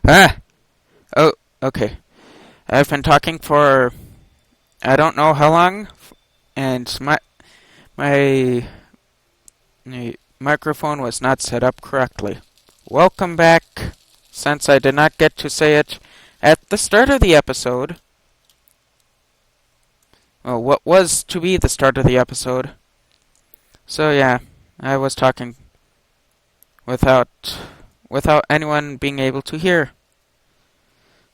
Ah! Oh, okay. I've been talking for I don't know how long, and my microphone was not set up correctly. Welcome back. Since I did not get to say it at the start of the episode, well, what was to be the start of the episode. So yeah, I was talking without anyone being able to hear.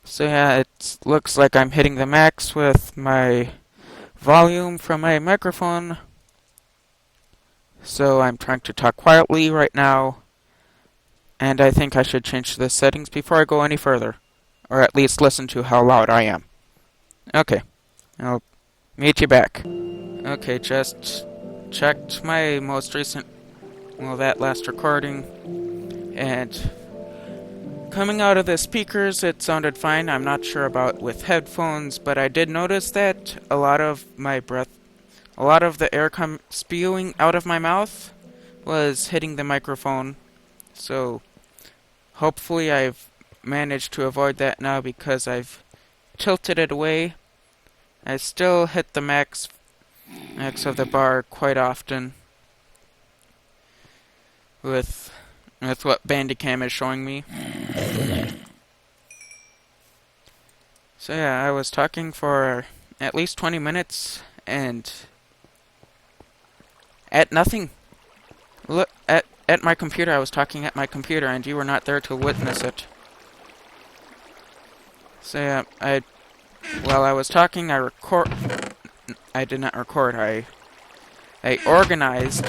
So yeah, it looks like I'm hitting the max with my volume from my microphone. So I'm trying to talk quietly right now, and I think I should change the settings before I go any further, or at least listen to how loud I am. Okay, I'll meet you back. Okay, just checked my most recent, that last recording, and coming out of the speakers, it sounded fine. I'm not sure about with headphones, but I did notice that a lot of the air spewing out of my mouth was hitting the microphone. So hopefully I've managed to avoid that now because I've tilted it away. I still hit the max of the bar quite often with what Bandicam is showing me. So yeah, I was talking for at least 20 minutes and at nothing. Look at my computer. I was talking at my computer and you were not there to witness it. So yeah, while I was talking, I did not record. I organized.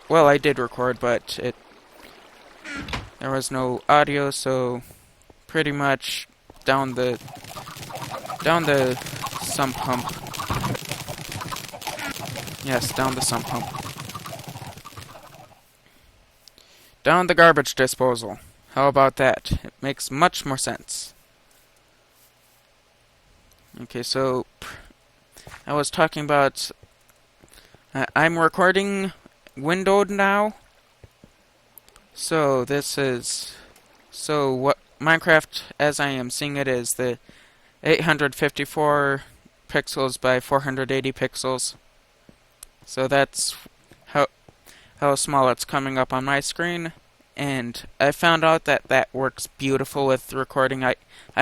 Well, I did record, but there was no audio, so pretty much down the sump pump. Yes, down the sump pump. Down the garbage disposal. How about that? It makes much more sense. Okay, so I was talking about I'm recording windowed now. So what Minecraft as I am seeing it is the 854 pixels by 480 pixels. So that's how small it's coming up on my screen, and I found out that works beautiful with recording. I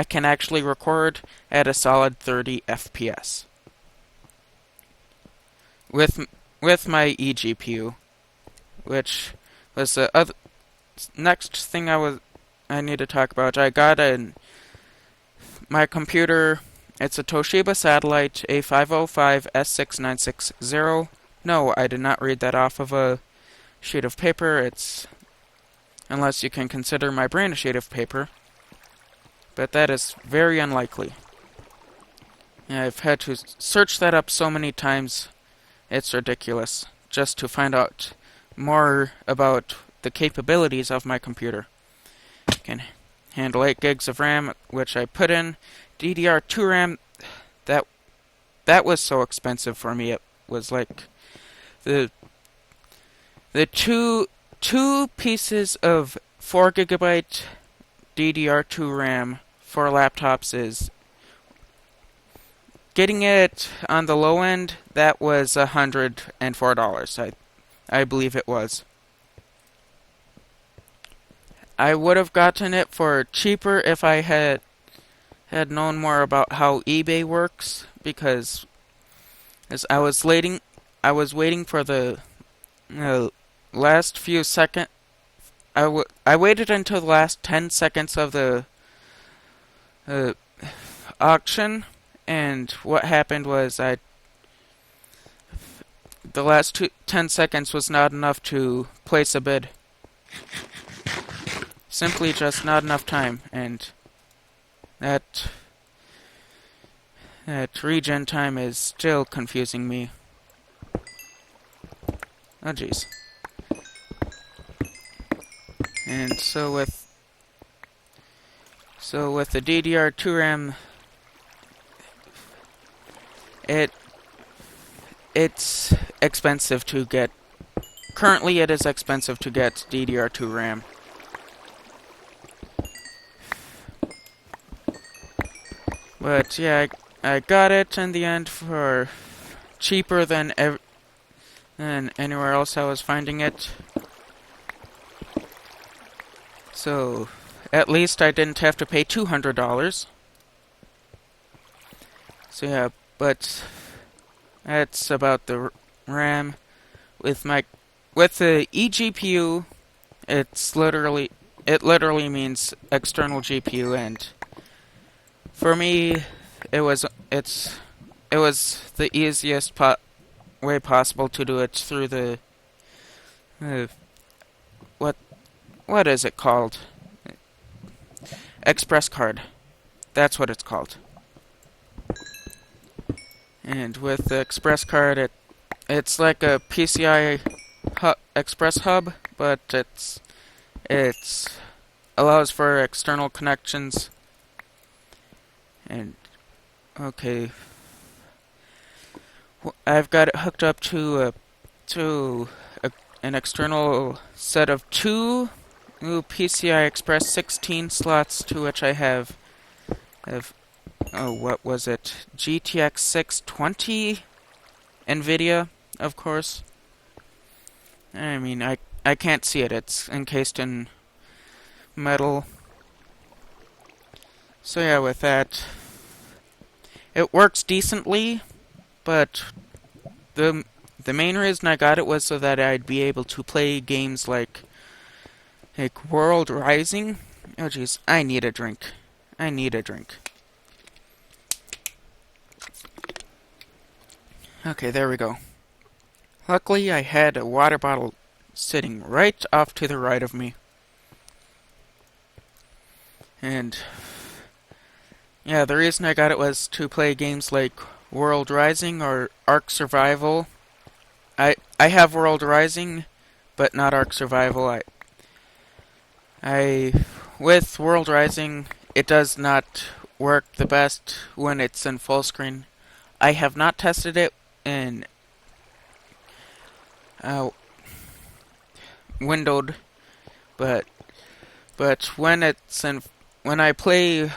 can actually record at a solid 30 FPS with my eGPU, which was the next thing I need to talk about. I got my computer. It's a Toshiba Satellite A505 S6960. No, I did not read that off of a sheet of paper. It's unless you can consider my brain a sheet of paper, but that is very unlikely. I've had to search that up so many times, it's ridiculous, just to find out more about the capabilities of my computer. It can handle 8 gigs of RAM, which I put in. DDR2 RAM, that was so expensive for me. It was like the two pieces of 4 gigabyte DDR2 RAM for laptops is getting it on the low end. That was $104. I believe it was. I would have gotten it for cheaper if I had known more about how eBay works, because as I was waiting for the last few seconds. I waited until the last 10 seconds of the auction, and what happened was the last 10 seconds was not enough to place a bid. Simply just not enough time, and that regen time is still confusing me. Oh jeez. And so with the DDR2 RAM, it's expensive to get. Currently, it is expensive to get DDR2 RAM. But yeah, I got it in the end for cheaper than anywhere else I was finding it. So at least I didn't have to pay $200. So yeah, but that's about the RAM. With the eGPU, it literally means external GPU, and for me, it was the easiest way possible to do it through the uh, what what is it called? Express card. That's what it's called. And with the Express card, it's like a PCI Express hub, but it's allows for external connections. And okay, I've got it hooked up to an external set of two new PCI Express 16 slots, to which I have what was it? GTX 620 NVIDIA, of course. I mean, I can't see it. It's encased in metal. So yeah, with that, it works decently, but the main reason I got it was so that I'd be able to play games like World Rising. Oh jeez, I need a drink. I need a drink. Okay, there we go. Luckily, I had a water bottle sitting right off to the right of me. And yeah, the reason I got it was to play games like World Rising or Ark Survival. I have World Rising, but not Ark Survival. With World Rising, it does not work the best when it's in full screen. I have not tested it in windowed, but when I play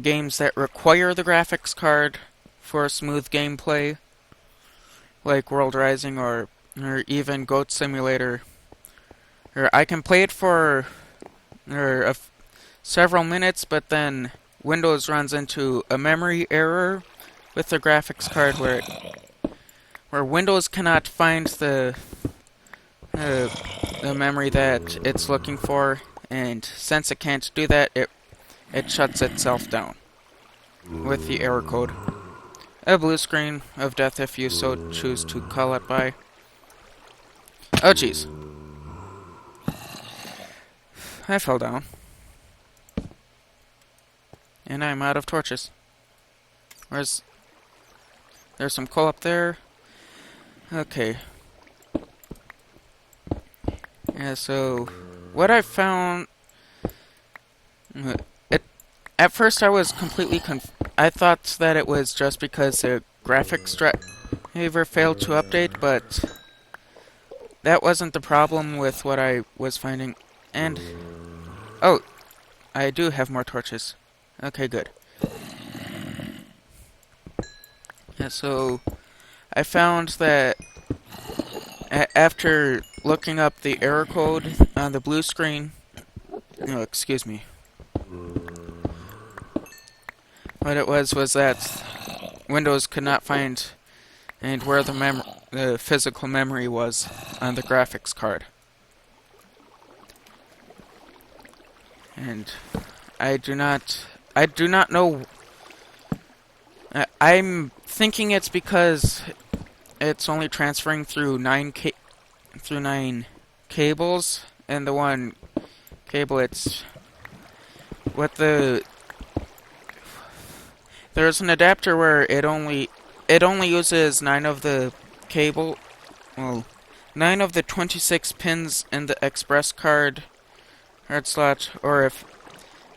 games that require the graphics card for smooth gameplay, like World Rising or even Goat Simulator, or I can play it for several minutes, but then Windows runs into a memory error with the graphics card where Windows cannot find the memory that it's looking for, and since it can't do that, it shuts itself down with the error code. A blue screen of death if you so choose to call it by. Oh jeez. I fell down. And I'm out of torches. There's some coal up there. Okay. Yeah, so what I found, at first I was completely I thought that it was just because the graphics driver failed to update, but that wasn't the problem with what I was finding. And oh, I do have more torches. Okay, good. Yeah, so I found that after looking up the error code on the blue screen, no, excuse me. What it was that Windows could not find and where the physical memory was on the graphics card. And I do not know. I'm thinking it's because it's only transferring through nine cables, and the one cable there's an adapter where it only uses 9 of the 26 pins in the express card slot,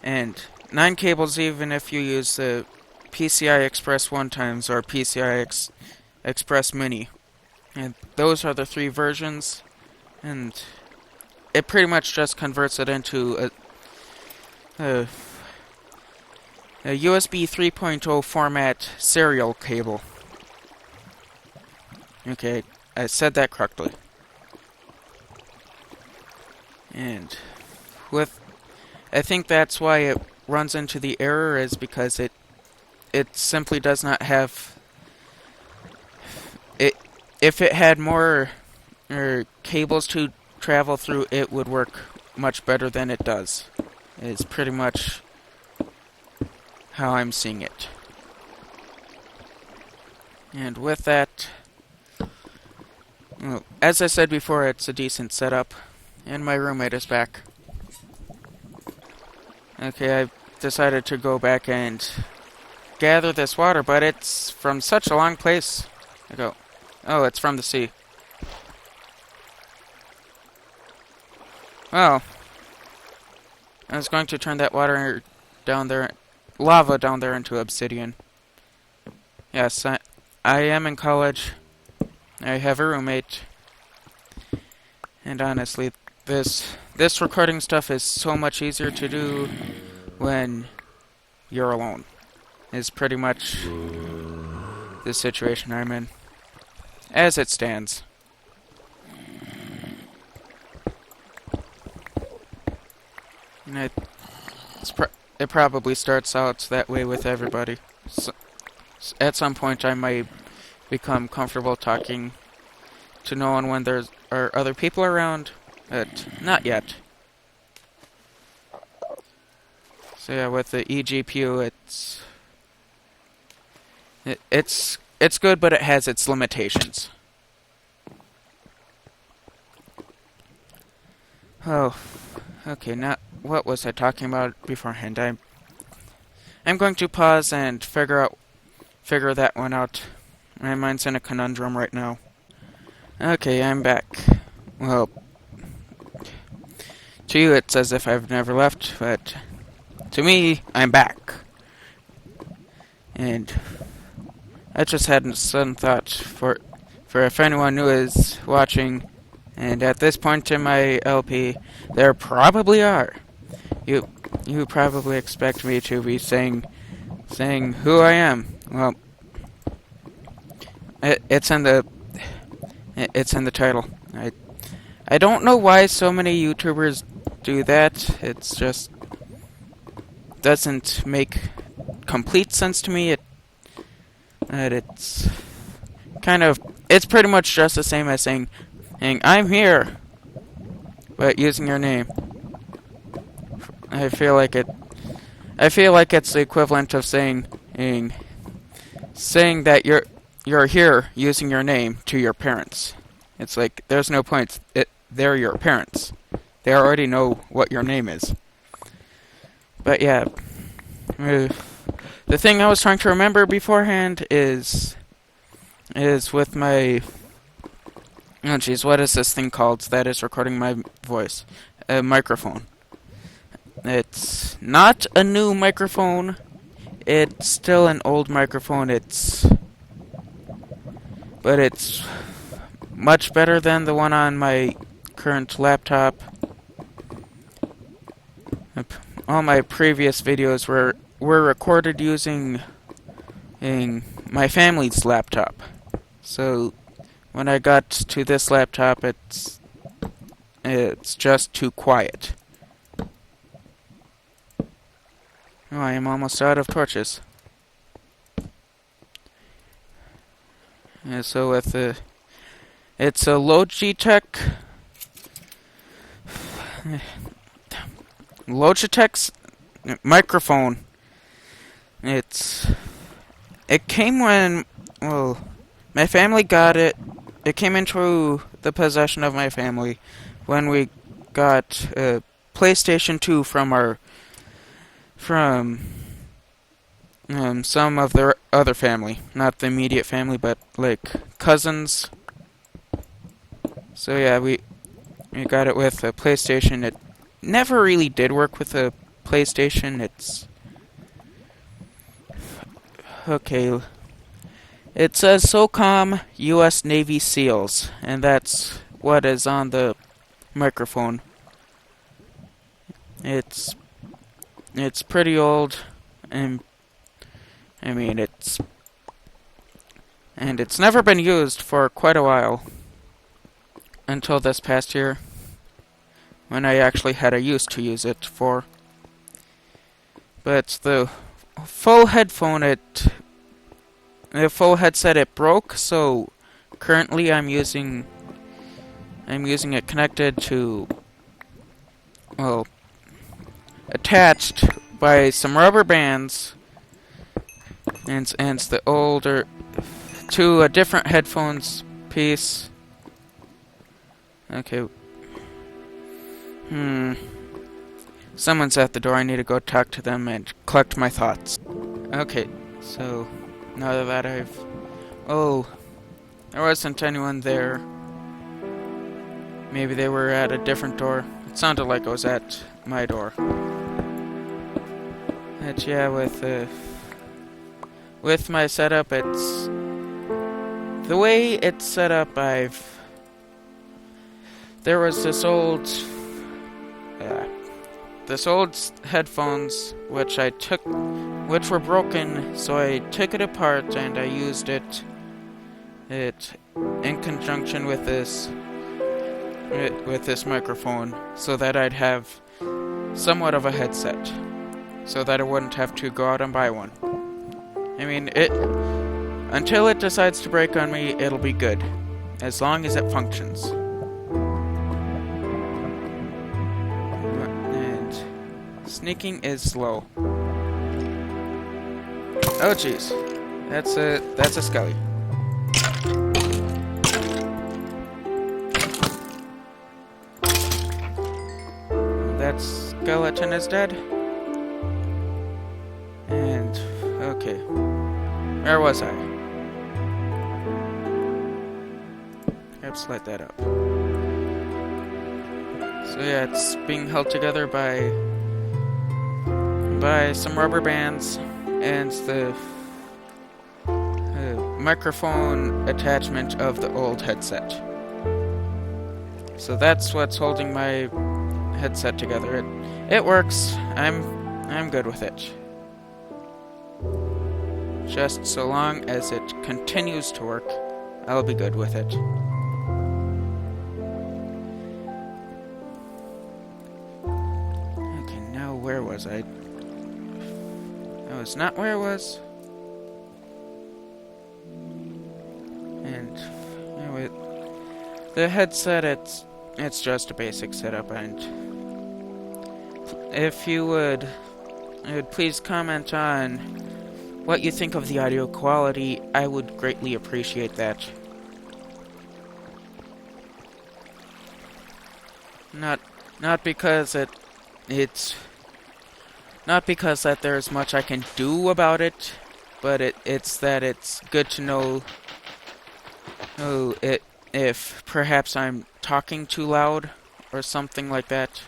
and 9 cables even if you use the PCI Express 1 times or PCI Express Mini. And those are the 3 versions, and it pretty much just converts it into a USB 3.0 format serial cable. Okay, I said that correctly. And I think that's why it runs into the error, is because it simply does not have it. If it had more cables to travel through, it would work much better than it does. Is pretty much how I'm seeing it. And with that, well, as I said before, it's a decent setup, and my roommate is back. Okay, I decided to go back and gather this water, but it's from such a long place. I go, oh, it's from the sea. Well, I was going to turn that water down there, lava down there, into obsidian. Yes, I am in college. I have a roommate. And honestly, this recording stuff is so much easier to do when you're alone. Is pretty much the situation I'm in, as it stands. And it probably starts out that way with everybody. So, at some point, I might become comfortable talking to no one when there are other people around, but not yet. So yeah, with the eGPU, it's good, but it has its limitations. Oh, okay. Now, what was I talking about beforehand? I'm going to pause and figure that one out. My mind's in a conundrum right now. Okay, I'm back. Well, to you it's as if I've never left, but to me, I'm back. And I just had a sudden thought for if anyone who is watching, and at this point in my LP, there probably are. You probably expect me to be saying who I am. Well, it's in the title. I don't know why so many YouTubers do that. It's just doesn't make complete sense to me. It's pretty much just the same as saying I'm here, but using your name. I feel like it's the equivalent of saying that you're here using your name to your parents. It's like there's no point. They're your parents. They already know what your name is. But yeah, the thing I was trying to remember beforehand is with my... Oh jeez, what is this thing called that is recording my voice? A microphone. It's not a new microphone. It's still an old microphone. But it's much better than the one on my current laptop. All my previous videos were recorded using my family's laptop. So when I got to this laptop, it's just too quiet. Oh, I am almost out of torches. And so it's a Logitech microphone. It came when, well, my family got it. It came into the possession of my family when we got a PlayStation 2 from some of their other family. Not the immediate family, but like cousins. So yeah, we got it with a PlayStation. It never really did work with a PlayStation. It's okay. It says SOCOM U.S. Navy SEALs, and that's what is on the microphone. It's pretty old, and I mean, it's never been used for quite a while until this past year when I actually had a use to use it for. But the full headset it broke, so currently I'm using it connected to, well, attached by some rubber bands and the older to a different headphones piece. Okay. Someone's at the door. I need to go talk to them and collect my thoughts. Okay, so now that oh, there wasn't anyone there. Maybe they were at a different door. It sounded like it was at my door. But yeah, with my setup, it's the way it's set up. There was this old headphones which were broken, so I took it apart and I used it in conjunction with this microphone, so that I'd have somewhat of a headset, so that I wouldn't have to go out and buy one. I mean, until it decides to break on me, it'll be good, as long as it functions. And sneaking is slow. Oh jeez, that's a skelly. That skeleton is dead. And okay, where was I? Perhaps light that up. So yeah, it's being held together by some rubber bands and the microphone attachment of the old headset. So that's what's holding my headset together. It works. I'm good with it. Just so long as it continues to work, I'll be good with it. Okay, now where was I? That was not where I was. And anyway, the headset, it's just a basic setup, and if you would please comment on what you think of the audio quality, I would greatly appreciate that. Not because it's not because that there's much I can do about it, but it's that it's good to know if perhaps I'm talking too loud or something like that.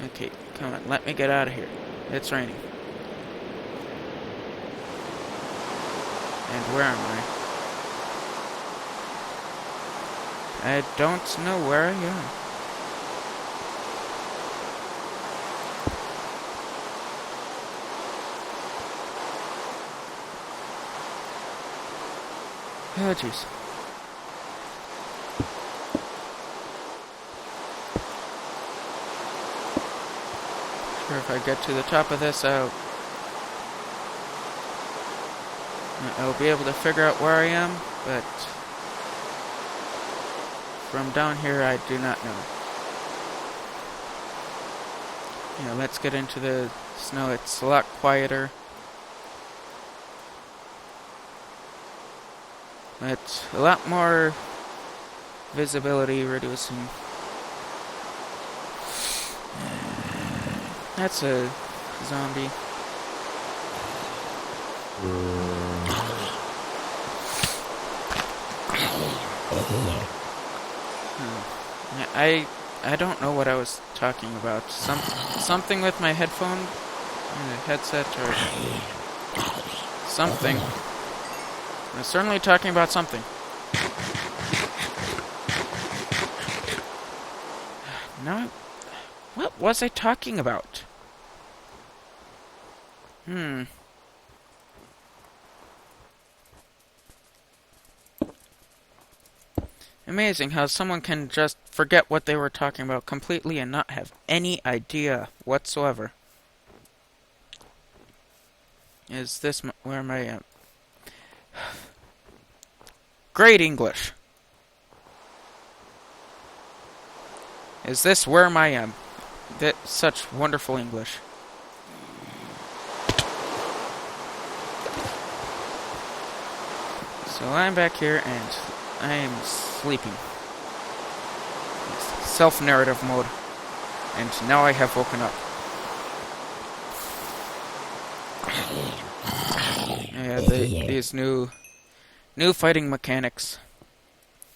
Okay, come on, let me get out of here. It's raining. And where am I? I don't know where I am. Oh, jeez. Sure, if I get to the top of this, I'll be able to figure out where I am, but from down here, I do not know. Yeah, let's get into the snow. It's a lot quieter. It's a lot more visibility reducing. That's a zombie. I don't know what I was talking about. Something with my headset or something. I was certainly talking about something. What was I talking about? Hmm. Amazing how someone can just forget what they were talking about completely and not have any idea whatsoever. Is this where am I at? Great English. Is this where I am? That such wonderful English. So I'm back here and I am sleeping. Self-narrative mode. And now I have woken up. Yeah, these new fighting mechanics.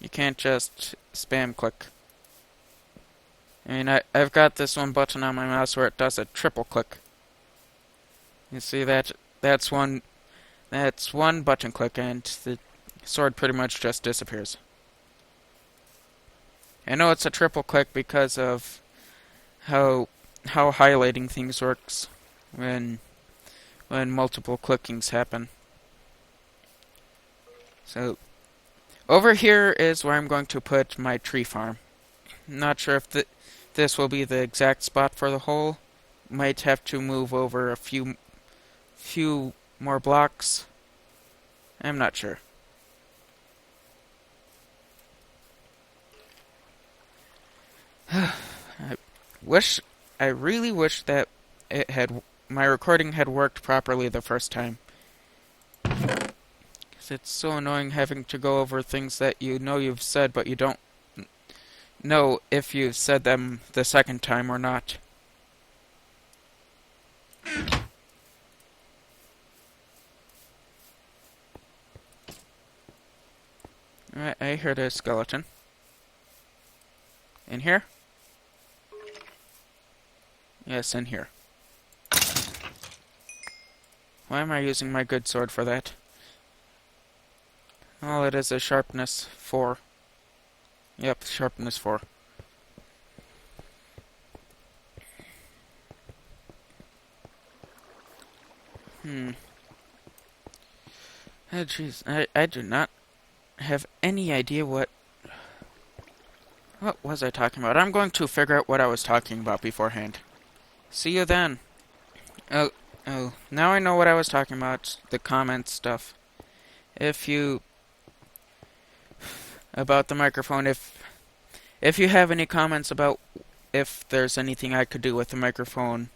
You can't just spam click. I mean, I've got this one button on my mouse where it does a triple click. You see that? That's one button click, and the sword pretty much just disappears. I know it's a triple click because of how highlighting things works when multiple clickings happen. So over here is where I'm going to put my tree farm. Not sure if this will be the exact spot for the hole. Might have to move over a few more blocks. I'm not sure. I really wish that my recording had worked properly the first time. 'Cause it's so annoying having to go over things that you know you've said, but you don't know if you've said them the second time or not. I heard a skeleton. In here? Yes, in here. Why am I using my good sword for that? Well, it is a sharpness 4. Yep, sharpness 4. Oh, jeez. I do not have any idea what was I talking about. I'm going to figure out what I was talking about beforehand. See you then. Oh, now I know what I was talking about. The comments stuff. About the microphone, if you have any comments about if there's anything I could do with the microphone,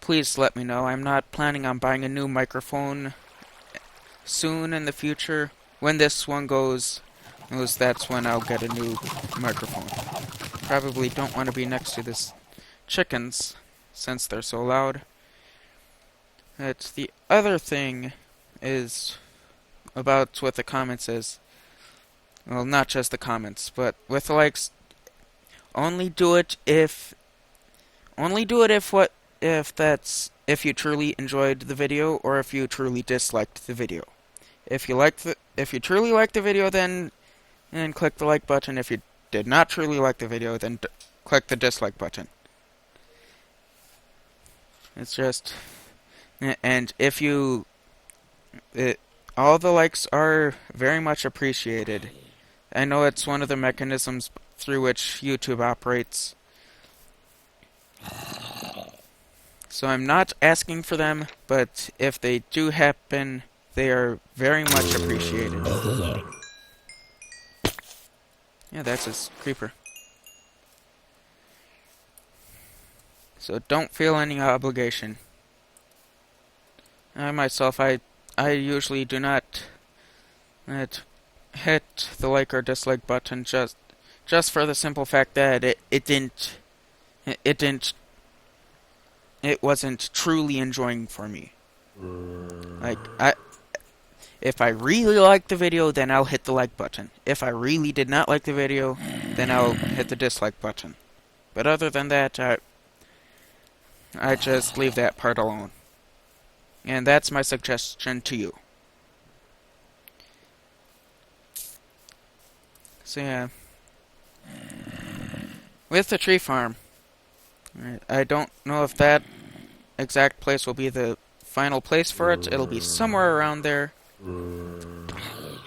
please let me know. I'm not planning on buying a new microphone soon in the future. When this one goes, that's when I'll get a new microphone. Probably don't want to be next to this chickens since they're so loud. The other thing is about what the comments is. Well, not just the comments, but with the likes. Only do it if if you truly enjoyed the video or if you truly disliked the video. If you truly liked the video, then click the like button. If you did not truly like the video, then click the dislike button. It's just, and all the likes are very much appreciated. I know it's one of the mechanisms through which YouTube operates. So I'm not asking for them, but if they do happen, they are very much appreciated. Yeah, that's a creeper. So don't feel any obligation. I myself, I usually do not hit the like or dislike button just for the simple fact that it wasn't truly enjoying for me. Like if I really liked the video, then I'll hit the like button. If I really did not like the video, then I'll hit the dislike button. But other than that, I just leave that part alone. And that's my suggestion to you. So yeah. With the tree farm, Alright, I don't know if that exact place will be the final place for it. It'll be somewhere around there.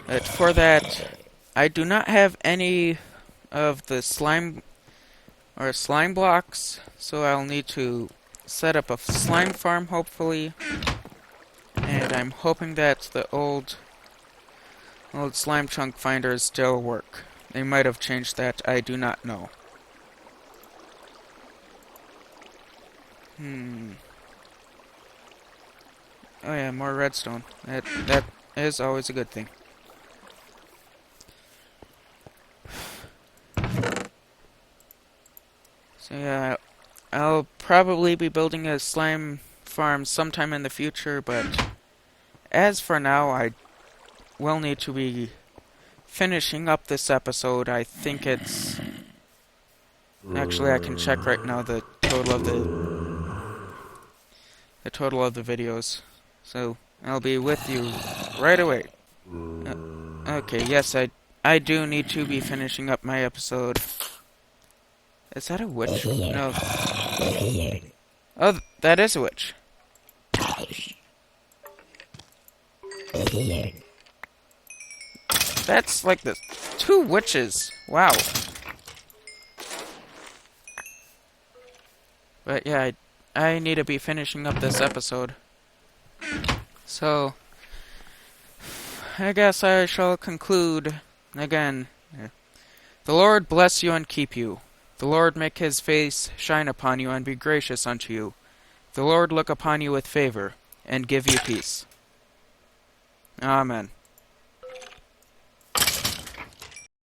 But for that, I do not have any of the slime blocks, so I'll need to set up a slime farm, hopefully. And I'm hoping that the old slime chunk finders still work. They might have changed that, I do not know. Oh yeah, more redstone. That is always a good thing. So yeah, I'll probably be building a slime farm sometime in the future, but as for now, I will need to be finishing up this episode. I think it's... Actually, I can check right now the total of the videos. So, I'll be with you right away. Okay, yes, I do need to be finishing up my episode. Is that a witch? No. Oh, that is a witch. That's like the 2 witches. Wow. But yeah, I need to be finishing up this episode. So, I guess I shall conclude again. The Lord bless you and keep you. The Lord make his face shine upon you and be gracious unto you. The Lord look upon you with favor and give you peace. Amen.